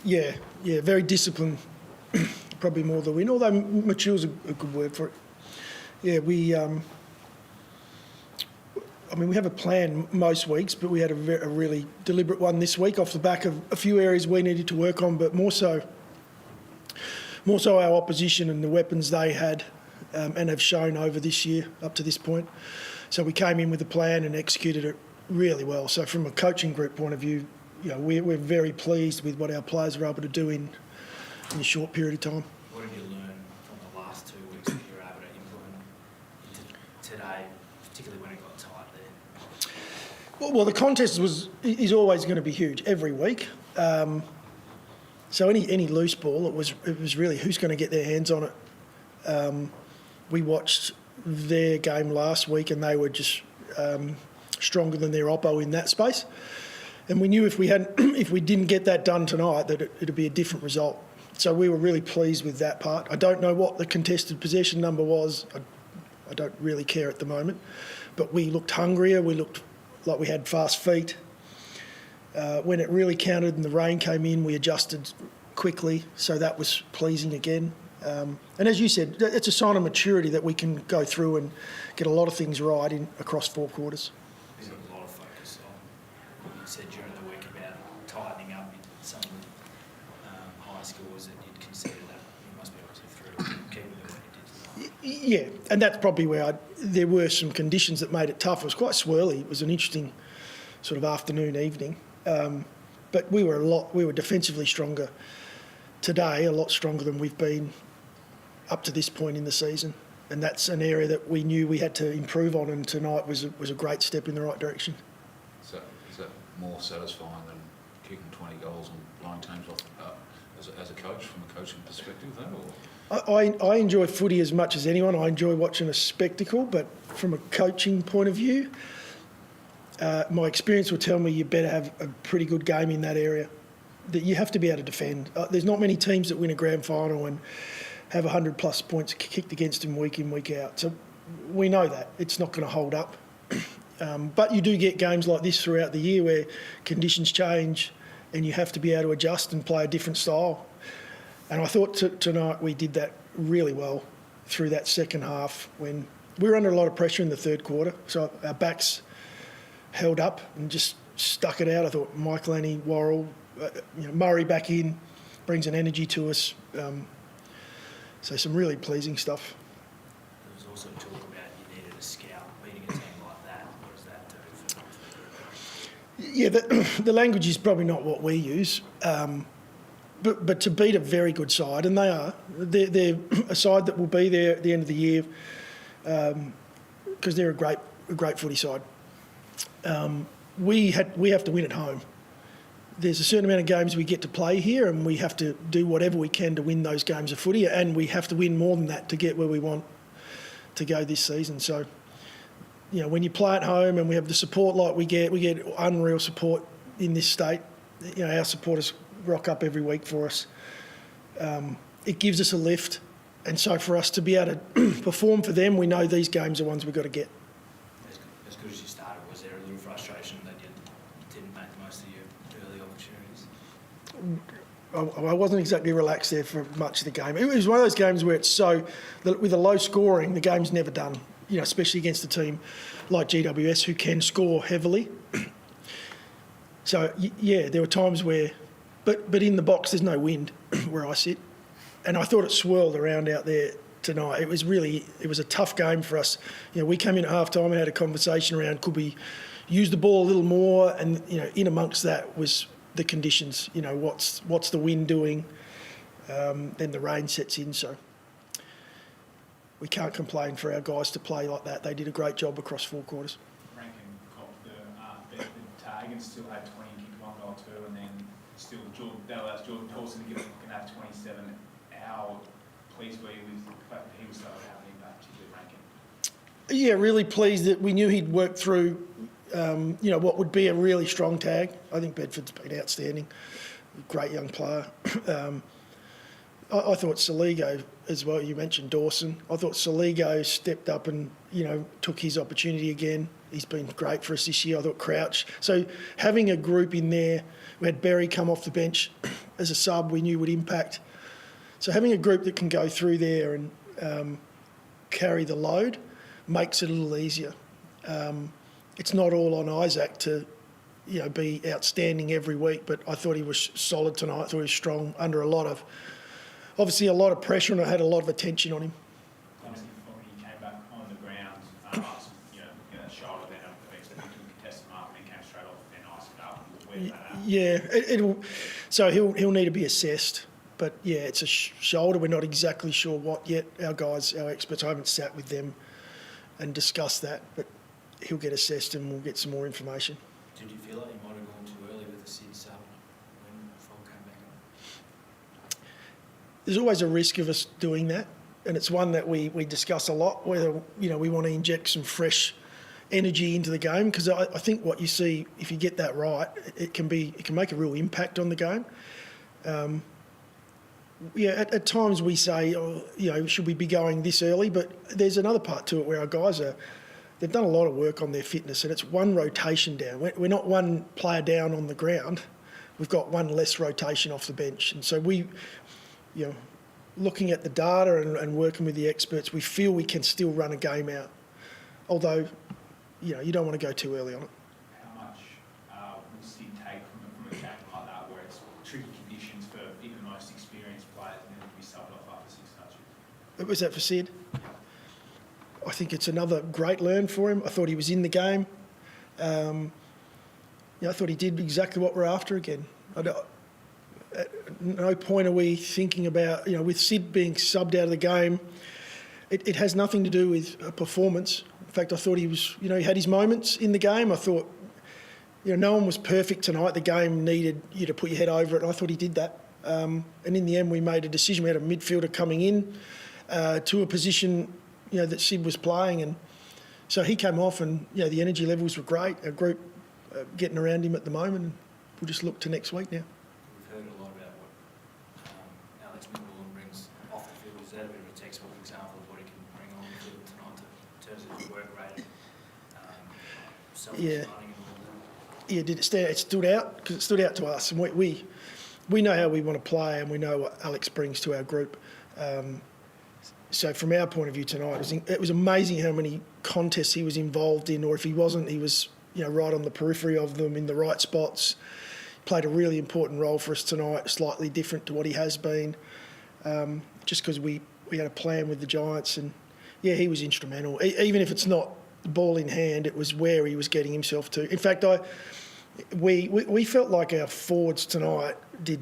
Yeah, very disciplined, probably more the win, although mature's a good word for it. Yeah, we have a plan most weeks, but we had a really deliberate one this week off the back of a few areas we needed to work on, but more so our opposition and the weapons they had and have shown over this year up to this point. So we came in with a plan and executed it really well. So from a coaching group point of view, we're very pleased with what our players were able to do in a short period of time. What have you learned from the last 2 weeks that you were able to implement into today, particularly when it got tight there? Well, the contest is always going to be huge every week. So any loose ball, it was really who's going to get their hands on it. We watched their game last week, and they were just stronger than their oppo in that space. And we knew if we didn't get that done tonight, that it'd be a different result. So we were really pleased with that part. I don't know what the contested possession number was. I don't really care at the moment. But we looked hungrier. We looked like we had fast feet. When it really counted and the rain came in, we adjusted quickly. So that was pleasing again. And as you said, it's a sign of maturity that we can go through and get a lot of things right across 4 quarters. There's a lot of focus on what you said during the week about tightening up some high scores that you'd consider that you must be able to through keeping the way you did tonight. Yeah, and that's probably where there were some conditions that made it tough. It was quite swirly. It was an interesting sort of afternoon, evening. But we were defensively stronger today, a lot stronger than we've been up to this point in the season. And that's an area that we knew we had to improve on, and tonight was a great step in the right direction. So is that more satisfying than kicking 20 goals and blowing teams off as a coach, from a coaching perspective, though? I enjoy footy as much as anyone. I enjoy watching a spectacle, but from a coaching point of view, my experience will tell me you better have a pretty good game in that area, that you have to be able to defend. There's not many teams that win a grand final and have 100-plus points kicked against them week in, week out. So we know that. It's not going to hold up. But you do get games like this throughout the year where conditions change and you have to be able to adjust and play a different style. And I thought tonight we did that really well through that second half when we were under a lot of pressure in the third quarter. So our backs held up and just stuck it out. I thought Michael Annie, Worrell, Murray back in, brings an energy to us. So some really pleasing stuff. There was also talk about you needed a scout beating a team like that. What does that do for Yeah, the language is probably not what we use, but to beat a very good side, and they are, they're a side that will be there at the end of the year because they're a great footy side. We have to win at home. There's a certain amount of games we get to play here, and we have to do whatever we can to win those games of footy, and we have to win more than that to get where we want to go this season. So, when you play at home and we have the support like we get unreal support in this state. Our supporters rock up every week for us. It gives us a lift, and so for us to be able to perform for them, we know these games are ones we've got to get. As good as you started, was there a little frustration that you didn't make the most of your early opportunities? I wasn't exactly relaxed there for much of the game. It was one of those games where with a low scoring, the game's never done, especially against a team like GWS who can score heavily. So, yeah, there were times where, but in the box there's no wind where I sit. And I thought it swirled around out there tonight. It was a tough game for us. We came in at half-time and had a conversation around could we use the ball a little more, and, in amongst that was the conditions. What's the wind doing? Then the rain sets in, so we can't complain for our guys to play like that. They did a great job across 4 quarters. Rankin copped the tag and still had 20, kicked 1 goal too, and then still that allows Jordan Dawson to have 27. How pleased were you with the fact that he was starting to have an impact, particularly Rankin? Yeah, really pleased that we knew he'd worked through what would be a really strong tag. I think Bedford's been outstanding. Great young player. I thought Saligo as well. You mentioned Dawson. I thought Saligo stepped up and, took his opportunity again. He's been great for us this year. I thought Crouch. So having a group in there, we had Berry come off the bench, as a sub we knew would impact. So having a group that can go through there and carry the load makes it a little easier. It's not all on Isaac to, be outstanding every week, but I thought he was solid tonight. I thought he was strong under a lot of pressure, and I had a lot of attention on him. Obviously, when he came back on the ground, that shoulder, then effectively took contested mark and then came straight off, then iced it up. Where did that happen? Yeah, it'll. So he'll need to be assessed. But yeah, it's a shoulder. We're not exactly sure what yet. Our experts, I haven't sat with them and discussed that, but he'll get assessed and we'll get some more information. Did you feel like you might have gone too early with the Sid sub when Fogg came back on? There's always a risk of us doing that, and it's one that we discuss a lot, whether we want to inject some fresh energy into the game, because I think what you see, if you get that right, it can make a real impact on the game. At times we say, should we be going this early? But there's another part to it where our guys they've done a lot of work on their fitness, and it's one rotation down. We're not one player down on the ground. We've got one less rotation off the bench. And so looking at the data and working with the experts, we feel we can still run a game out. Although, you don't want to go too early on it. How much will Sid take from a game like that, where it's tricky conditions for even the most experienced players and then to be subbed off after 6 touches? Was that for Sid? I think it's another great learn for him. I thought he was in the game. I thought he did exactly what we're after again. At no point are we thinking about, with Sid being subbed out of the game, it has nothing to do with performance. In fact, I thought he was, he had his moments in the game. I thought, no one was perfect tonight. The game needed you to put your head over it, and I thought he did that. And in the end, we made a decision. We had a midfielder coming in to a position, that Sid was playing, and so he came off, and the energy levels were great. Our group getting around him at the moment, and we'll just look to next week now. We've heard a lot about what Alex Midfield brings off the field. Is that a bit of a textbook example of what he can bring on the field tonight in terms of his work rate, self-running and all that? Yeah, did it stand? It stood out because it stood out to us, and we know how we want to play, and we know what Alex brings to our group. So from our point of view tonight, it was amazing how many contests he was involved in, or if he wasn't, he was right on the periphery of them in the right spots. Played a really important role for us tonight, slightly different to what he has been, just because we had a plan with the Giants, and he was instrumental. Even if it's not the ball in hand, it was where he was getting himself to. In fact, we felt like our forwards tonight did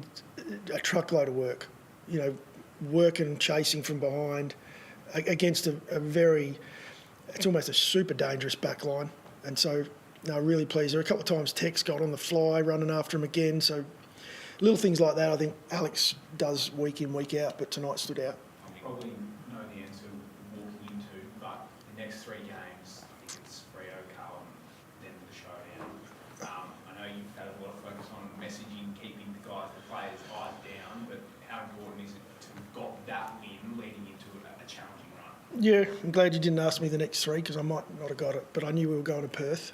a truckload of work, working, chasing from behind against a very, it's almost a super dangerous back line. And so, really pleased. There were a couple of times Tex got on the fly, running after him again. So little things like that I think Alex does week in, week out, but tonight stood out. I probably know the answer walking into, but the next 3 games, I think it's Freo, Carlton, then the showdown. I know you've had a lot of focus on messaging, keeping the players' eyes down, but how important is it to have got that win leading into a challenging run? Yeah, I'm glad you didn't ask me the next 3 because I might not have got it, but I knew we were going to Perth.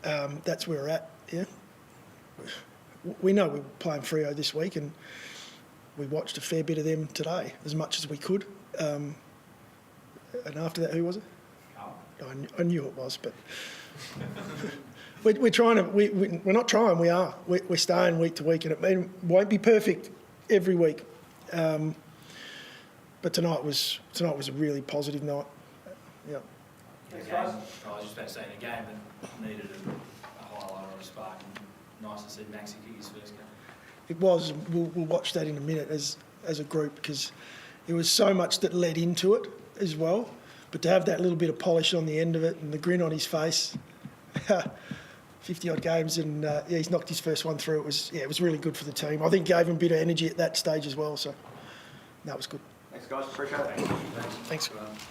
That's where we're at, yeah. We know we're playing Freo this week, and we watched a fair bit of them today, as much as we could. And after that, who was it? Carlton. I knew it was, but we're trying to. We're not trying. We are. We're staying week to week, and it won't be perfect every week. But tonight was a really positive night. Yeah. I was just about to say, in a game that needed a highlight or a spark, and nice to see Maxi kick his first game. It was. We'll watch that in a minute as a group, because there was so much that led into it as well. But to have that little bit of polish on the end of it and the grin on his face, 50-odd games, and he's knocked his first one through. It was really good for the team. I think gave him a bit of energy at that stage as well. So that was good. Thanks, guys. Appreciate it. Thanks.